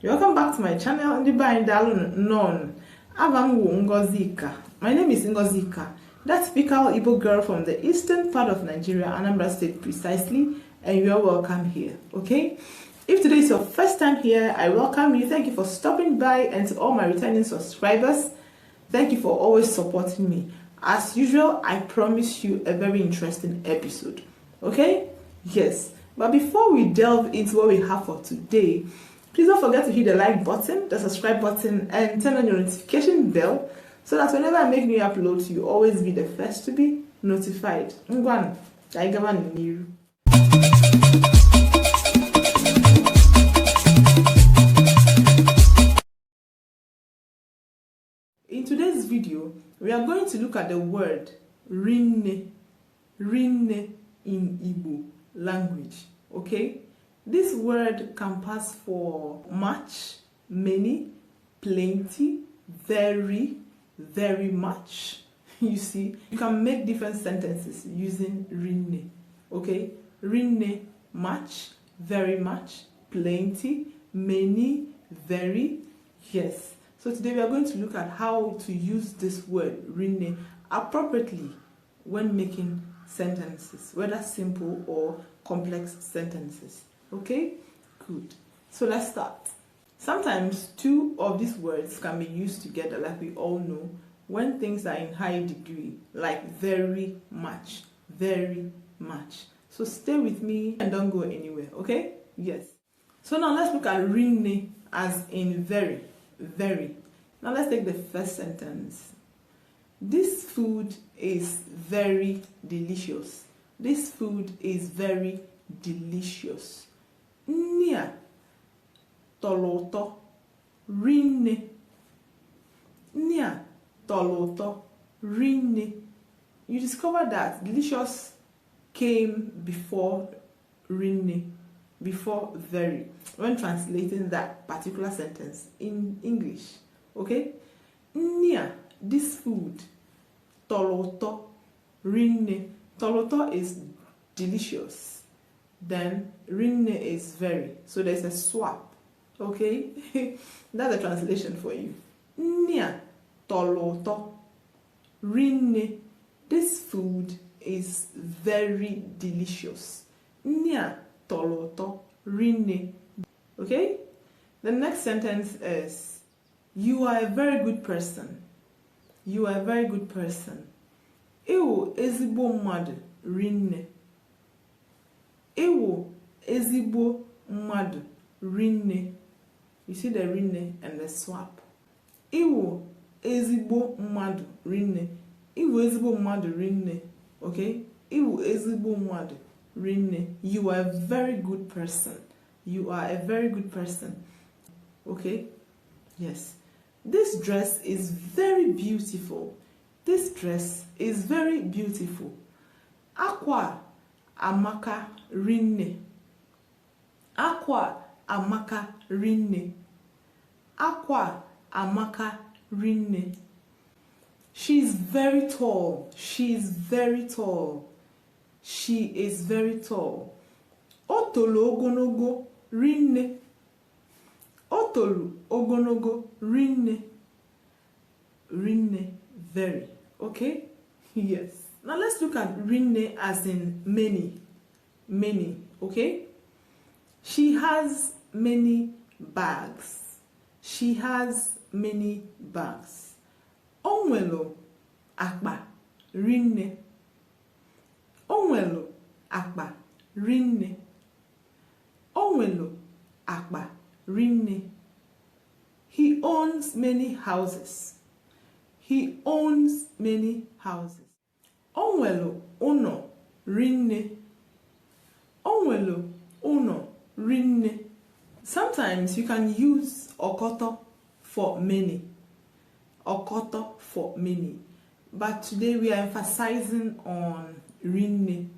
Welcome back to my channel. My name is Ngozika, that typical Igbo girl from the eastern part of Nigeria, Anambra State precisely, and you are welcome here, okay? If today is your first time here, I welcome you. Thank you for stopping by, and to all my returning subscribers, thank you for always supporting me. As usual, I promise you a very interesting episode, okay? Yes, but before we delve into what we have for today, please don't forget to hit the like button, the subscribe button, and turn on your notification bell so that whenever I make new uploads, you always be the first to be notified. Ngwan, Daigawan Niru. In today's video, we are going to look at the word Rinne in Igbo language, okay? This word can pass for much, many, plenty, very, very much. You see, you can make different sentences using Rinne, okay? Rinne, much, very much, plenty, many, very, yes. So today we are going to look at how to use this word Rinne appropriately when making sentences, whether simple or complex sentences. Okay, good. So let's start. Sometimes two of these words can be used together, like we all know, when things are in high degree, like very much, very much. So stay with me and don't go anywhere, okay? Yes. So now let's look at Rinne as in very, very. Now let's take the first sentence. This food is very delicious. This food is very delicious. Nia toloto rinne. Nia toloto rinne. You discover that delicious came before rinne, before very, when translating that particular sentence in English. Okay? Nia, this food, toloto rinne. Toloto is delicious. Then Rinne is very. So there's a swap. Okay? That's a translation for you. Nia toloto Rinne. This food is very delicious. Nia toloto Rinne. Okay? The next sentence is, you are a very good person. You are a very good person. Ewo ezigbo mmadụ rinne. Ewo ezigbo mmadụ rinne. You see the rinne and the swap. Ewo ezigbo mmadụ rinne. Ewo ezigbo mmadụ rinne. Okay? Ewo ezigbo mmadụ rinne. You are a very good person. You are a very good person. Okay? Yes. This dress is very beautiful. This dress is very beautiful. Aqua amaka rinne. Aqua amaka rinne. Aqua amaka rinne. She's very tall. She is very tall. She is very tall. Otolo ogonogo rinne. Otolu ogonogo rinne. Rinne, very. Okay? Yes. Now let's look at Rinne as in many. Many. Okay? She has many bags. She has many bags. Onwelo akpa rinne. Onwelo akpa rinne. Onwelo akpa rinne. He owns many houses. He owns many houses. Onwelo uno rinne. Onwelo uno rinne. Sometimes you can use okoto for many. Okoto for many. But today we are emphasizing on rinne.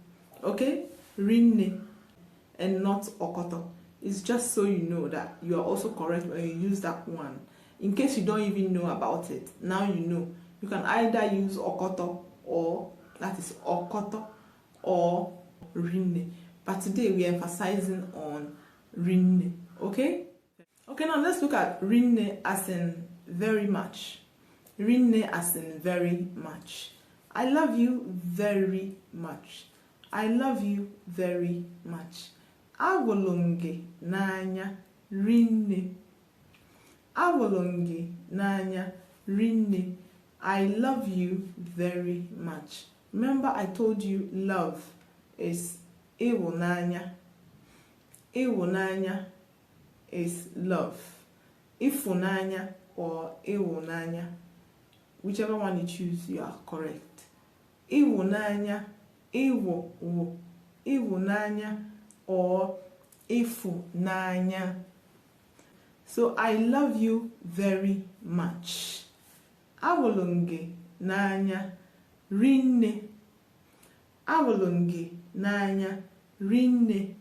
Okay? Rinne and not okoto. It's just so you know that you are also correct when you use that one. In case you don't even know about it, now you know. You can either use okoto, or that is okoto, or rinne. But today we are emphasizing on rinne. Okay? Okay, now let's look at Rinne as in very much. Rinne as in very much. I love you very much. I love you very much. Agolonge nanya rinne. Agolonge nanya rinne. I love you very much. Remember I told you love is ịhụnanya. Ịhụnanya is love. Ịfụnanya or ịhụnanya. Whichever one you choose, you are correct. Ịhụnanya, ịhụnanya or ịfụnanya. So I love you very much. Awolonge nanya rinne. Awolonge nanya rinne.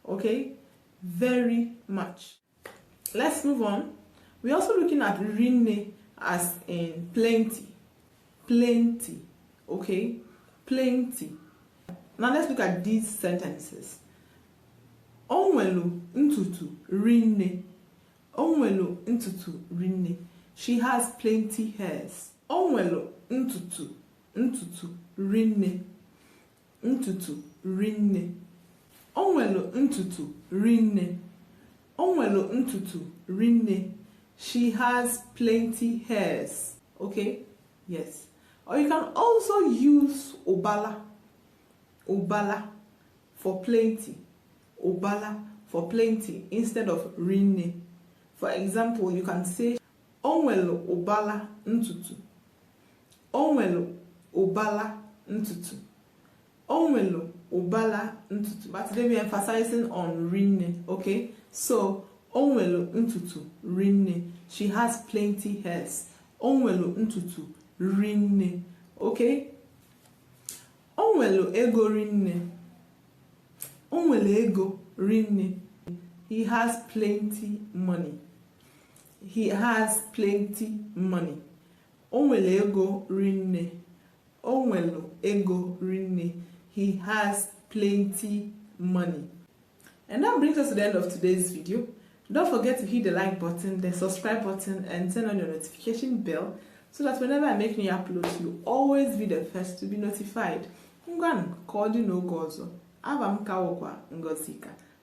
Okay? Very much. Let's move on. We're also looking at rinne as in plenty. Plenty. Okay? Plenty. Now let's look at these sentences. Onwelu ntutu rinne. Onwelu ntutu rinne. She has plenty hairs. Onwelu ntutu rinne. Ntutu rinne. Onwelu ntutu rinne. Onwelu ntutu rinne. She has plenty hairs. Okay? Yes. Or you can also use obala. Obala for plenty. Obala for plenty instead of rinne. For example, you can say onwelu obala ntutu. Onwelu obala ntutu. Onwelu obala ntutu. But today we are emphasizing on rinne. Okay? So onwelu ntutu rinne. She has plenty hairs. Onwelu ntutu rinne. Okay? Onwelu ego rinne. Onwelu ego rinne. He has plenty money. He has plenty money. Onwelu ego rinne. Onwelu ego rinne. He has plenty money. And that brings us to the end of today's video. Don't forget to hit the like button, the subscribe button, and turn on your notification bell so that whenever I make new uploads, you'll always be the first to be notified.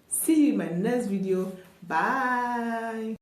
See you in my next video. Bye.